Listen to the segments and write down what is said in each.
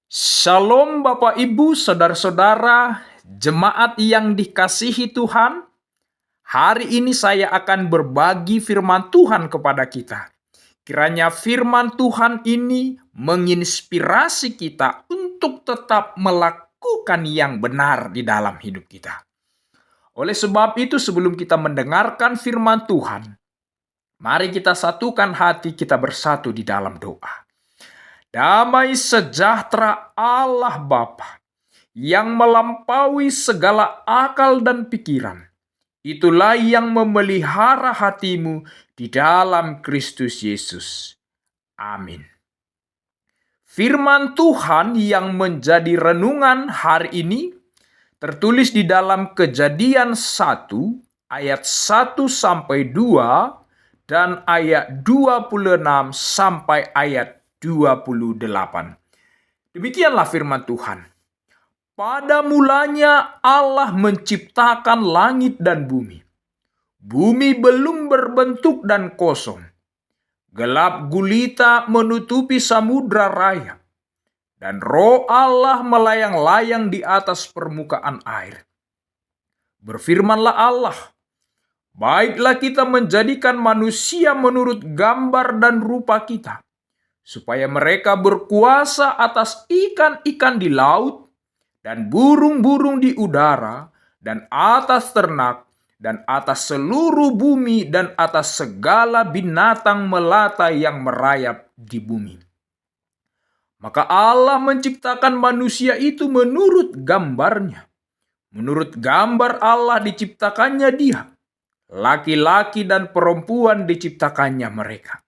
Shalom Bapak Ibu, Saudara-saudara, jemaat yang dikasihi Tuhan. Hari ini saya akan berbagi firman Tuhan kepada kita. Kiranya firman Tuhan ini menginspirasi kita untuk tetap melakukan yang benar di dalam hidup kita. Oleh sebab itu, sebelum kita mendengarkan firman Tuhan, mari kita satukan hati kita bersatu di dalam doa. Damai sejahtera Allah Bapa yang melampaui segala akal dan pikiran, itulah yang memelihara hatimu di dalam Kristus Yesus. Amin. Firman Tuhan yang menjadi renungan hari ini tertulis di dalam Kejadian 1 ayat 1 sampai 2 dan ayat 26 sampai ayat 28. Demikianlah firman Tuhan. Pada mulanya Allah menciptakan langit dan bumi. Bumi belum berbentuk dan kosong. Gelap gulita menutupi samudra raya. Dan roh Allah melayang-layang di atas permukaan air. Berfirmanlah Allah, baiklah kita menjadikan manusia menurut gambar dan rupa kita, supaya mereka berkuasa atas ikan-ikan di laut, dan burung-burung di udara, dan atas ternak, dan atas seluruh bumi, dan atas segala binatang melata yang merayap di bumi. Maka Allah menciptakan manusia itu menurut gambarnya. Menurut gambar Allah diciptakannya dia. Laki-laki dan perempuan diciptakannya mereka.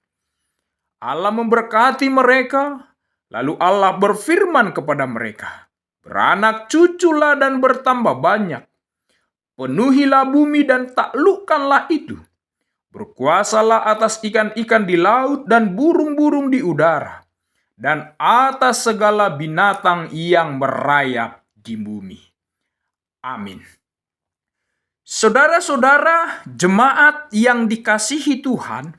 Allah memberkati mereka, lalu Allah berfirman kepada mereka, beranak cuculah dan bertambah banyak. Penuhilah bumi dan taklukkanlah itu. Berkuasalah atas ikan-ikan di laut dan burung-burung di udara, dan atas segala binatang yang merayap di bumi. Amin. Saudara-saudara, jemaat yang dikasihi Tuhan,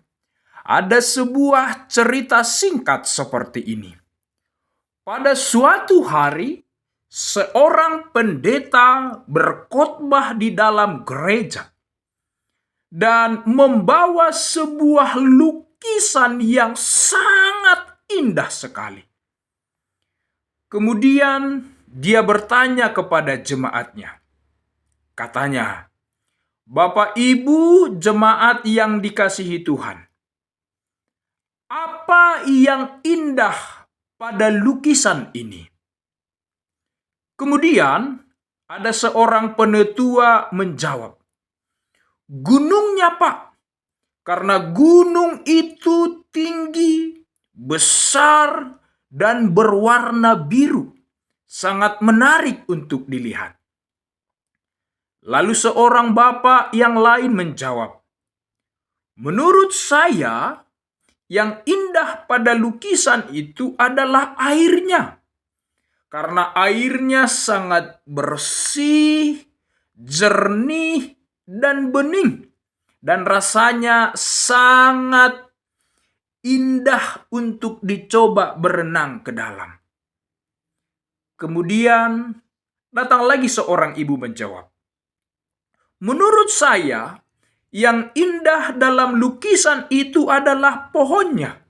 ada sebuah cerita singkat seperti ini. Pada suatu hari, seorang pendeta berkhotbah di dalam gereja dan membawa sebuah lukisan yang sangat indah sekali. Kemudian dia bertanya kepada jemaatnya. Katanya, Bapak Ibu jemaat yang dikasihi Tuhan, apa yang indah pada lukisan ini? Kemudian ada seorang penetua menjawab, gunungnya Pak, karena gunung itu tinggi, besar, dan berwarna biru, sangat menarik untuk dilihat. Lalu seorang bapak yang lain menjawab, menurut saya, yang indah pada lukisan itu adalah airnya. Karena airnya sangat bersih, jernih, dan bening. Dan rasanya sangat indah untuk dicoba berenang ke dalam. Kemudian datang lagi seorang ibu menjawab, menurut saya, yang indah dalam lukisan itu adalah pohonnya.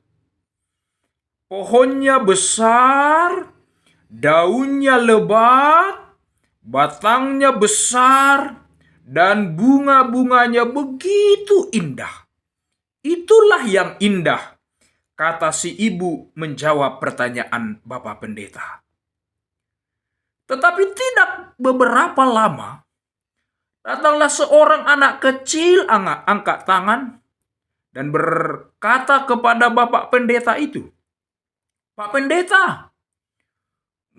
Pohonnya besar, daunnya lebat, batangnya besar, dan bunga-bunganya begitu indah. Itulah yang indah, kata si ibu menjawab pertanyaan Bapak Pendeta. Tetapi tidak beberapa lama, datanglah seorang anak kecil angkat tangan dan berkata kepada Bapak Pendeta itu, Pak Pendeta,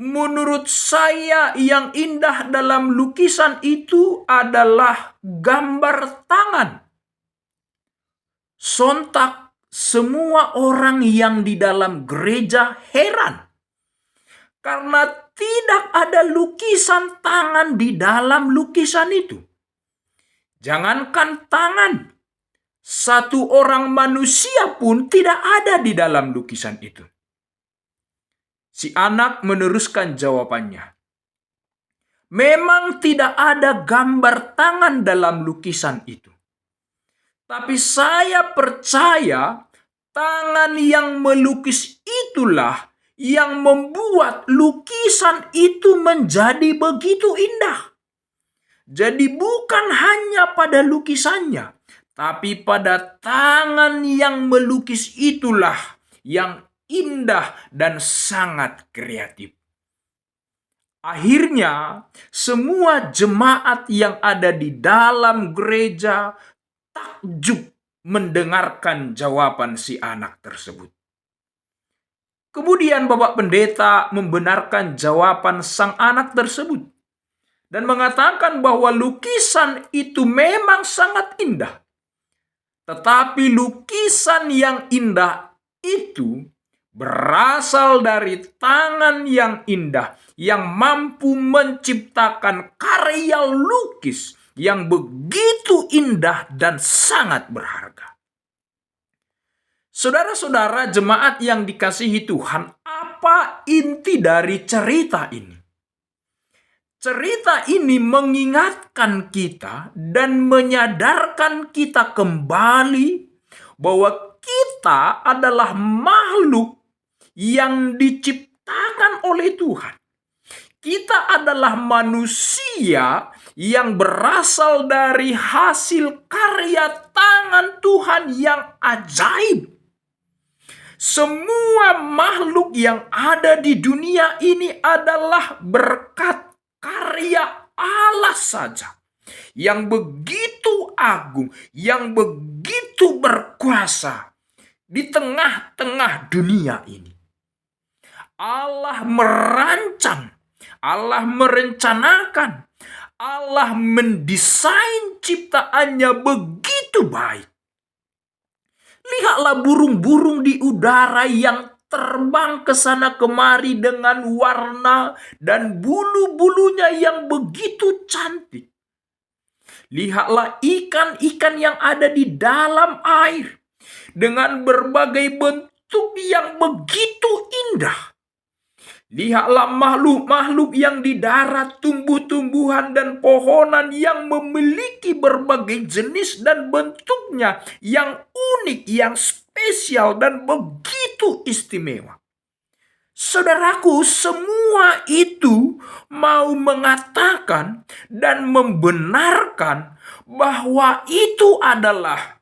menurut saya yang indah dalam lukisan itu adalah gambar tangan. Sontak semua orang yang di dalam gereja heran, karena tidak ada lukisan tangan di dalam lukisan itu. Jangankan tangan, satu orang manusia pun tidak ada di dalam lukisan itu. Si anak meneruskan jawabannya. Memang tidak ada gambar tangan dalam lukisan itu. Tapi saya percaya tangan yang melukis itulah yang membuat lukisan itu menjadi begitu indah. Jadi bukan hanya pada lukisannya, tapi pada tangan yang melukis itulah yang indah dan sangat kreatif. Akhirnya, semua jemaat yang ada di dalam gereja takjub mendengarkan jawaban si anak tersebut. Kemudian Bapak Pendeta membenarkan jawaban sang anak tersebut dan mengatakan bahwa lukisan itu memang sangat indah. Tetapi lukisan yang indah itu berasal dari tangan yang indah yang mampu menciptakan karya lukis yang begitu indah dan sangat berharga. Saudara-saudara jemaat yang dikasihi Tuhan, apa inti dari cerita ini? Cerita ini mengingatkan kita dan menyadarkan kita kembali bahwa kita adalah makhluk yang diciptakan oleh Tuhan. Kita adalah manusia yang berasal dari hasil karya tangan Tuhan yang ajaib. Semua makhluk yang ada di dunia ini adalah berkat karya Allah saja, yang begitu agung, yang begitu berkuasa di tengah-tengah dunia ini. Allah merancang, Allah merencanakan, Allah mendesain ciptaannya begitu baik. Lihatlah burung-burung di udara yang terbang ke sana kemari dengan warna dan bulu-bulunya yang begitu cantik. Lihatlah ikan-ikan yang ada di dalam air dengan berbagai bentuk yang begitu indah. Lihatlah makhluk-makhluk yang di darat, tumbuh-tumbuhan dan pohonan yang memiliki berbagai jenis dan bentuknya yang unik, yang spesial dan begitu istimewa. Saudaraku, semua itu mau mengatakan dan membenarkan bahwa itu adalah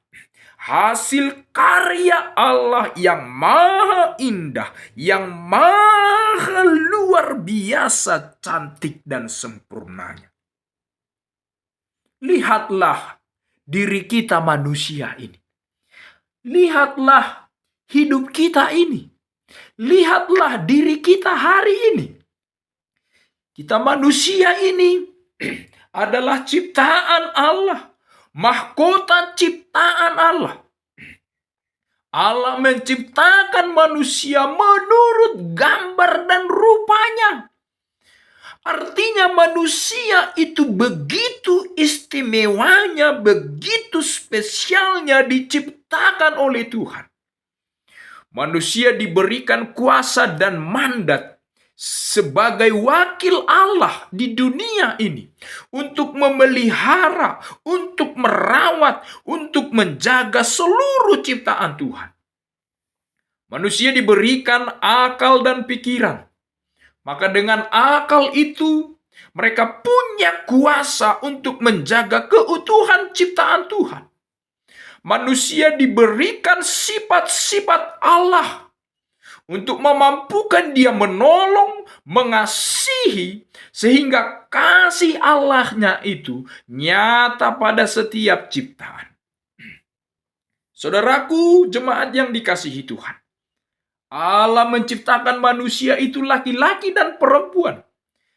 hasil karya Allah yang maha indah, yang maha luar biasa cantik dan sempurnanya. Lihatlah diri kita manusia ini. Lihatlah hidup kita ini. Lihatlah diri kita hari ini. Kita manusia ini adalah ciptaan Allah. Mahkota ciptaan Allah. Allah menciptakan manusia menurut gambar dan rupanya. Artinya manusia itu begitu istimewanya, begitu spesialnya diciptakan oleh Tuhan. Manusia diberikan kuasa dan mandat sebagai wakil Allah di dunia ini untuk memelihara, untuk merawat, untuk menjaga seluruh ciptaan Tuhan. Manusia diberikan akal dan pikiran. Maka dengan akal itu mereka punya kuasa untuk menjaga keutuhan ciptaan Tuhan. Manusia diberikan sifat-sifat Allah untuk memampukan dia menolong, mengasihi, sehingga kasih Allahnya itu nyata pada setiap ciptaan. Saudaraku, jemaat yang dikasihi Tuhan, Allah menciptakan manusia itu laki-laki dan perempuan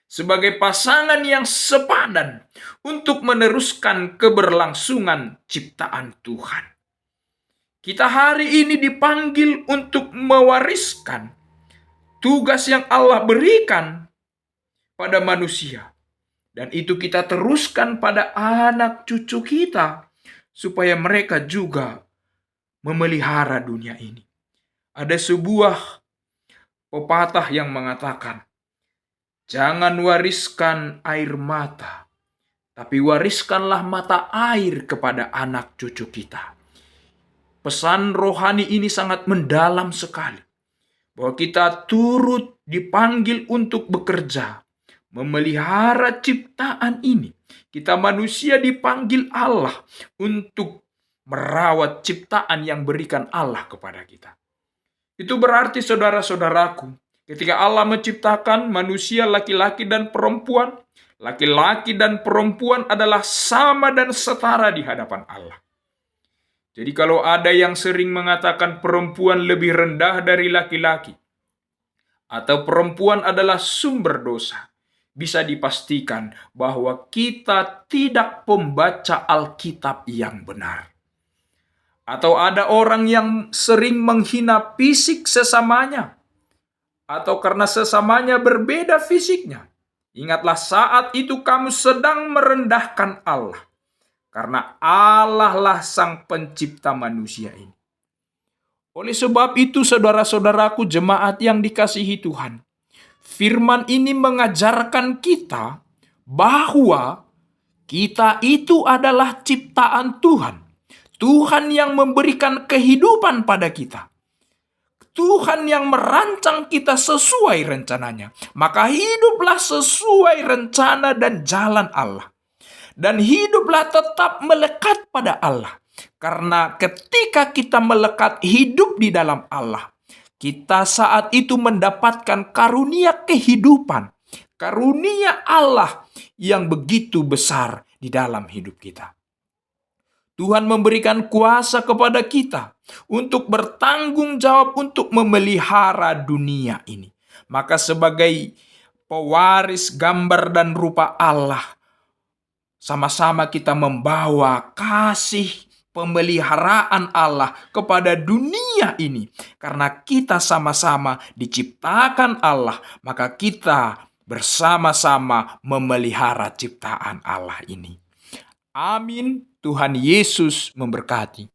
sebagai pasangan yang sepadan untuk meneruskan keberlangsungan ciptaan Tuhan. Kita hari ini dipanggil untuk mewariskan tugas yang Allah berikan pada manusia. Dan itu kita teruskan pada anak cucu kita supaya mereka juga memelihara dunia ini. Ada sebuah pepatah yang mengatakan, "Jangan wariskan air mata, tapi wariskanlah mata air kepada anak cucu kita." Pesan rohani ini sangat mendalam sekali, bahwa kita turut dipanggil untuk bekerja, memelihara ciptaan ini. Kita manusia dipanggil Allah untuk merawat ciptaan yang berikan Allah kepada kita. Itu berarti saudara-saudaraku, ketika Allah menciptakan manusia laki-laki dan perempuan, laki-laki dan perempuan adalah sama dan setara di hadapan Allah. Jadi kalau ada yang sering mengatakan perempuan lebih rendah dari laki-laki, atau perempuan adalah sumber dosa, bisa dipastikan bahwa kita tidak pembaca Alkitab yang benar. Atau ada orang yang sering menghina fisik sesamanya, atau karena sesamanya berbeda fisiknya. Ingatlah, saat itu kamu sedang merendahkan Allah, karena Allah lah sang pencipta manusia ini. Oleh sebab itu, saudara-saudaraku jemaat yang dikasihi Tuhan, firman ini mengajarkan kita bahwa kita itu adalah ciptaan Tuhan. Tuhan yang memberikan kehidupan pada kita. Tuhan yang merancang kita sesuai rencananya. Maka hiduplah sesuai rencana dan jalan Allah. Dan hiduplah tetap melekat pada Allah. Karena ketika kita melekat hidup di dalam Allah, kita saat itu mendapatkan karunia kehidupan. Karunia Allah yang begitu besar di dalam hidup kita. Tuhan memberikan kuasa kepada kita untuk bertanggung jawab untuk memelihara dunia ini. Maka sebagai pewaris gambar dan rupa Allah, sama-sama kita membawa kasih pemeliharaan Allah kepada dunia ini. Karena kita sama-sama diciptakan Allah, maka kita bersama-sama memelihara ciptaan Allah ini. Amin. Tuhan Yesus memberkati.